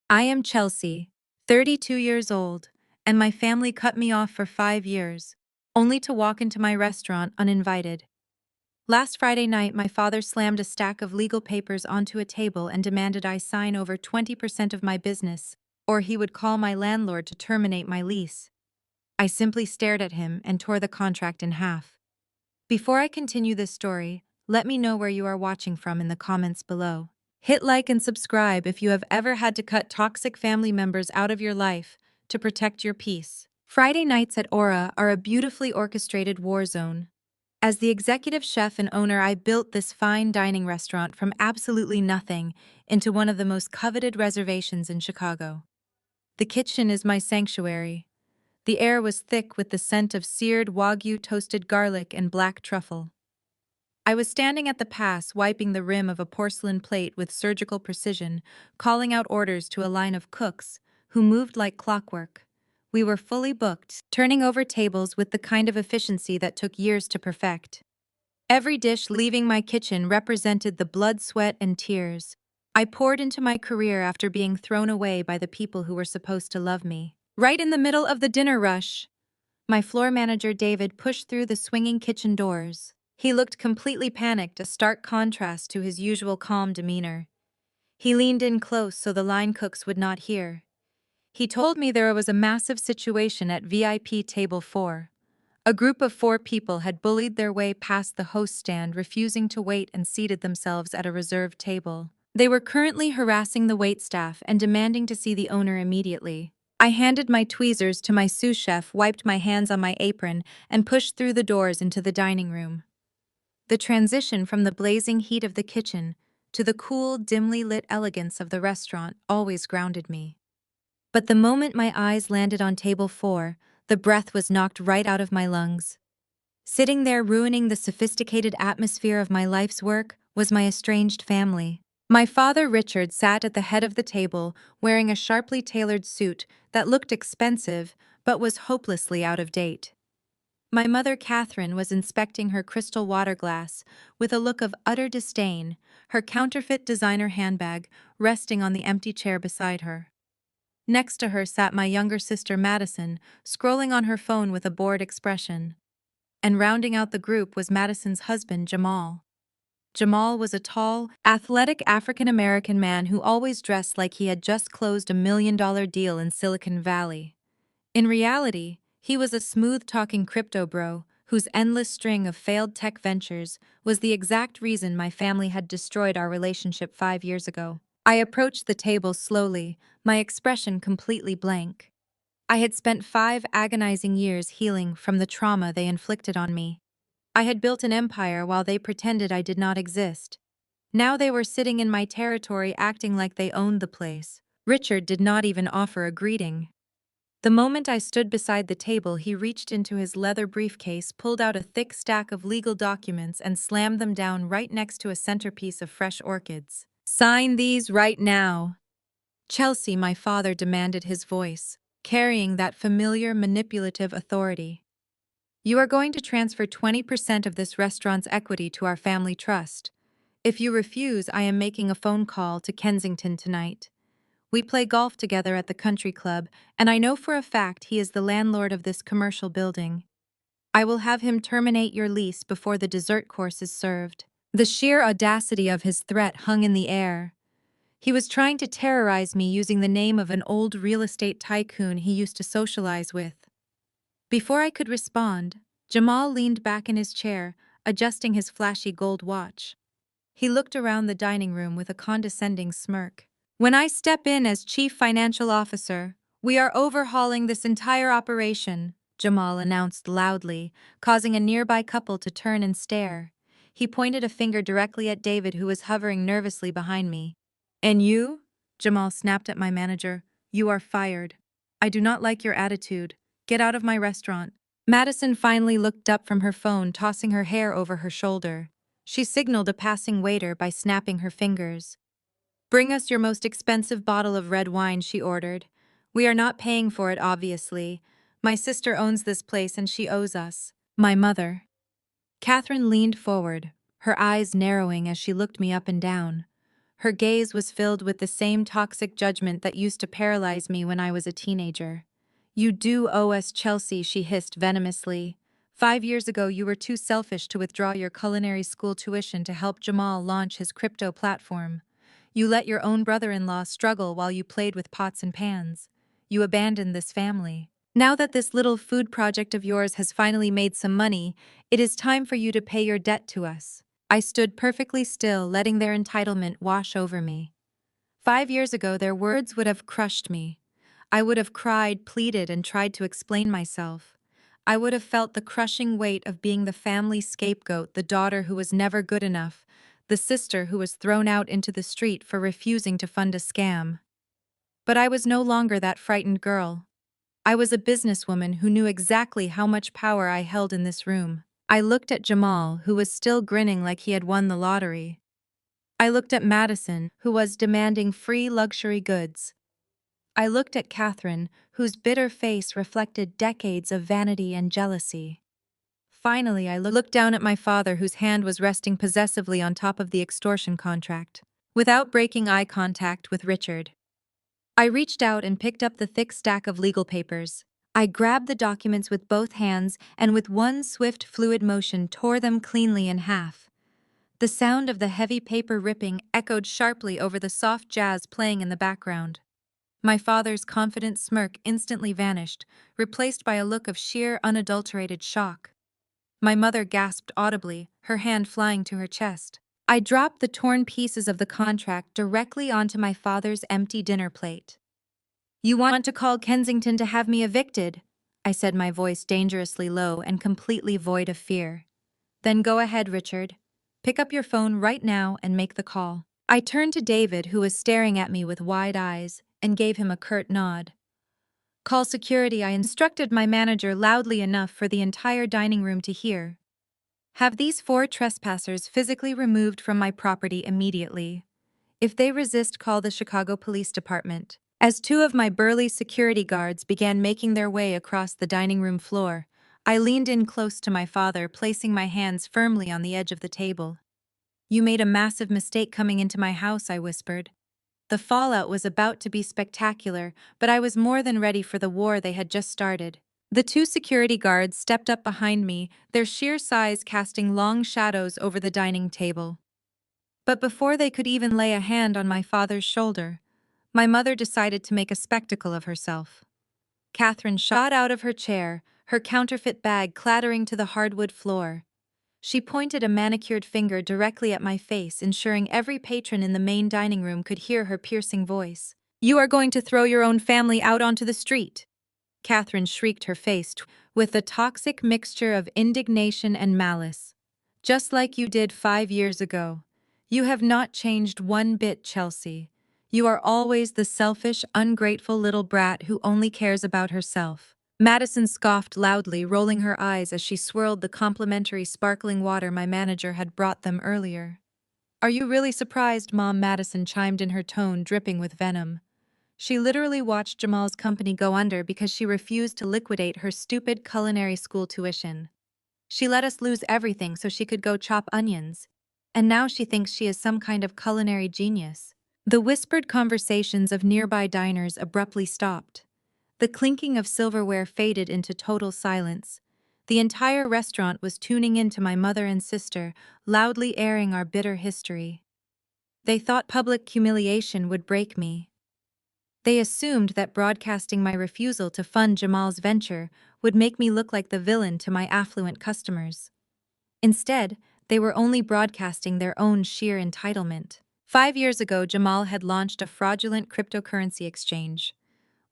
I am Chelsea, 32 years old, and my family cut me off for 5 years, only to walk into my restaurant uninvited. Last Friday night, my father slammed a stack of legal papers onto a table and demanded I sign over 20% of my business, or he would call my landlord to terminate my lease. I simply stared at him and tore the contract in half. Before I continue this story, let me know where you are watching from in the comments below. Hit like and subscribe if you have ever had to cut toxic family members out of your life to protect your peace. Friday nights at Aura are a beautifully orchestrated war zone. As the executive chef and owner, I built this fine dining restaurant from absolutely nothing into one of the most coveted reservations in Chicago. The kitchen is my sanctuary. The air was thick with the scent of seared Wagyu toasted garlic and black truffle. I was standing at the pass, wiping the rim of a porcelain plate with surgical precision, calling out orders to a line of cooks who moved like clockwork. We were fully booked, turning over tables with the kind of efficiency that took years to perfect. Every dish leaving my kitchen represented the blood, sweat, and tears I poured into my career after being thrown away by the people who were supposed to love me. Right in the middle of the dinner rush, my floor manager David pushed through the swinging kitchen doors. He looked completely panicked, a stark contrast to his usual calm demeanor. He leaned in close so the line cooks would not hear. He told me there was a massive situation at VIP Table 4. A group of 4 people had bullied their way past the host stand, refusing to wait, and seated themselves at a reserved table. They were currently harassing the waitstaff and demanding to see the owner immediately. I handed my tweezers to my sous chef, wiped my hands on my apron, and pushed through the doors into the dining room. The transition from the blazing heat of the kitchen to the cool, dimly lit elegance of the restaurant always grounded me. But the moment my eyes landed on table 4, the breath was knocked right out of my lungs. Sitting there ruining the sophisticated atmosphere of my life's work was my estranged family. My father Richard sat at the head of the table, wearing a sharply tailored suit that looked expensive but was hopelessly out of date. My mother Catherine was inspecting her crystal water glass with a look of utter disdain, her counterfeit designer handbag resting on the empty chair beside her. Next to her sat my younger sister Madison, scrolling on her phone with a bored expression. And rounding out the group was Madison's husband, Jamal. Jamal was a tall, athletic African-American man who always dressed like he had just closed $1 million deal in Silicon Valley. In reality, he was a smooth-talking crypto bro whose endless string of failed tech ventures was the exact reason my family had destroyed our relationship 5 years ago. I approached the table slowly, my expression completely blank. I had spent 5 agonizing years healing from the trauma they inflicted on me. I had built an empire while they pretended I did not exist. Now they were sitting in my territory acting like they owned the place. Richard did not even offer a greeting. The moment I stood beside the table, he reached into his leather briefcase, pulled out a thick stack of legal documents, and slammed them down right next to a centerpiece of fresh orchids. "Sign these right now." "Chelsea," my father demanded, his voice carrying that familiar manipulative authority. "You are going to transfer 20% of this restaurant's equity to our family trust. If you refuse, I am making a phone call to Kensington tonight. We play golf together at the country club, and I know for a fact he is the landlord of this commercial building. I will have him terminate your lease before the dessert course is served." The sheer audacity of his threat hung in the air. He was trying to terrorize me using the name of an old real estate tycoon he used to socialize with. Before I could respond, Jamal leaned back in his chair, adjusting his flashy gold watch. He looked around the dining room with a condescending smirk. "When I step in as chief financial officer, we are overhauling this entire operation," Jamal announced loudly, causing a nearby couple to turn and stare. He pointed a finger directly at David, who was hovering nervously behind me. "And you?" Jamal snapped at my manager. "You are fired. I do not like your attitude. Get out of my restaurant." Madison finally looked up from her phone, tossing her hair over her shoulder. She signaled a passing waiter by snapping her fingers. "Bring us your most expensive bottle of red wine," she ordered. "We are not paying for it, obviously. My sister owns this place and she owes us." "My mother." Catherine leaned forward, her eyes narrowing as she looked me up and down. Her gaze was filled with the same toxic judgment that used to paralyze me when I was a teenager. "You do owe us, Chelsea," she hissed venomously. "5 years ago, you were too selfish to withdraw your culinary school tuition to help Jamal launch his crypto platform. You let your own brother-in-law struggle while you played with pots and pans. You abandoned this family. Now that this little food project of yours has finally made some money, it is time for you to pay your debt to us." I stood perfectly still, letting their entitlement wash over me. 5 years ago, their words would have crushed me. I would have cried, pleaded, and tried to explain myself. I would have felt the crushing weight of being the family scapegoat, the daughter who was never good enough, the sister who was thrown out into the street for refusing to fund a scam. But I was no longer that frightened girl. I was a businesswoman who knew exactly how much power I held in this room. I looked at Jamal, who was still grinning like he had won the lottery. I looked at Madison, who was demanding free luxury goods. I looked at Catherine, whose bitter face reflected decades of vanity and jealousy. Finally, I looked down at my father, whose hand was resting possessively on top of the extortion contract. Without breaking eye contact with Richard, I reached out and picked up the thick stack of legal papers. I grabbed the documents with both hands and with one swift, fluid motion tore them cleanly in half. The sound of the heavy paper ripping echoed sharply over the soft jazz playing in the background. My father's confident smirk instantly vanished, replaced by a look of sheer, unadulterated shock. My mother gasped audibly, her hand flying to her chest. I dropped the torn pieces of the contract directly onto my father's empty dinner plate. "You want to call Kensington to have me evicted?" I said, my voice dangerously low and completely void of fear. "Then go ahead, Richard. Pick up your phone right now and make the call." I turned to David, who was staring at me with wide eyes, and gave him a curt nod. "Call security," I instructed my manager loudly enough for the entire dining room to hear. "Have these 4 trespassers physically removed from my property immediately. If they resist, call the Chicago Police Department." As 2 of my burly security guards began making their way across the dining room floor, I leaned in close to my father, placing my hands firmly on the edge of the table. "You made a massive mistake coming into my house," I whispered. The fallout was about to be spectacular, but I was more than ready for the war they had just started. The 2 security guards stepped up behind me, their sheer size casting long shadows over the dining table. But before they could even lay a hand on my father's shoulder, my mother decided to make a spectacle of herself. Catherine shot out of her chair, her counterfeit bag clattering to the hardwood floor. She pointed a manicured finger directly at my face, ensuring every patron in the main dining room could hear her piercing voice. "You are going to throw your own family out onto the street?" Catherine shrieked, her face with a toxic mixture of indignation and malice. "Just like you did 5 years ago. You have not changed one bit, Chelsea. You are always the selfish, ungrateful little brat who only cares about herself." Madison scoffed loudly, rolling her eyes as she swirled the complimentary sparkling water my manager had brought them earlier. "Are you really surprised, Mom?" Madison chimed in, her tone dripping with venom. She literally watched Jamal's company go under because she refused to liquidate her stupid culinary school tuition. She let us lose everything so she could go chop onions. And now she thinks she is some kind of culinary genius. The whispered conversations of nearby diners abruptly stopped. The clinking of silverware faded into total silence. The entire restaurant was tuning in to my mother and sister, loudly airing our bitter history. They thought public humiliation would break me. They assumed that broadcasting my refusal to fund Jamal's venture would make me look like the villain to my affluent customers. Instead, they were only broadcasting their own sheer entitlement. 5 years ago, Jamal had launched a fraudulent cryptocurrency exchange.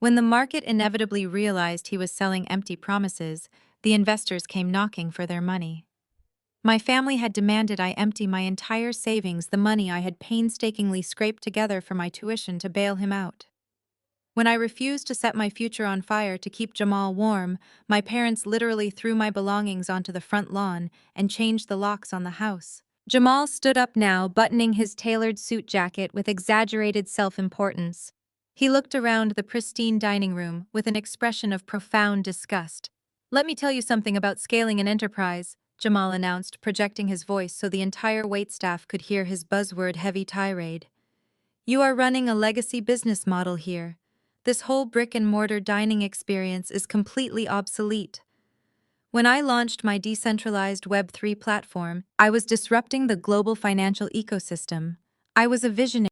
When the market inevitably realized he was selling empty promises, the investors came knocking for their money. My family had demanded I empty my entire savings, the money I had painstakingly scraped together for my tuition, to bail him out. When I refused to set my future on fire to keep Jamal warm, my parents literally threw my belongings onto the front lawn and changed the locks on the house. Jamal stood up now, buttoning his tailored suit jacket with exaggerated self-importance. He looked around the pristine dining room with an expression of profound disgust. "Let me tell you something about scaling an enterprise," Jamal announced, projecting his voice so the entire waitstaff could hear his buzzword-heavy tirade. You are running a legacy business model here. This whole brick-and-mortar dining experience is completely obsolete. When I launched my decentralized Web3 platform, I was disrupting the global financial ecosystem. I was a visionary.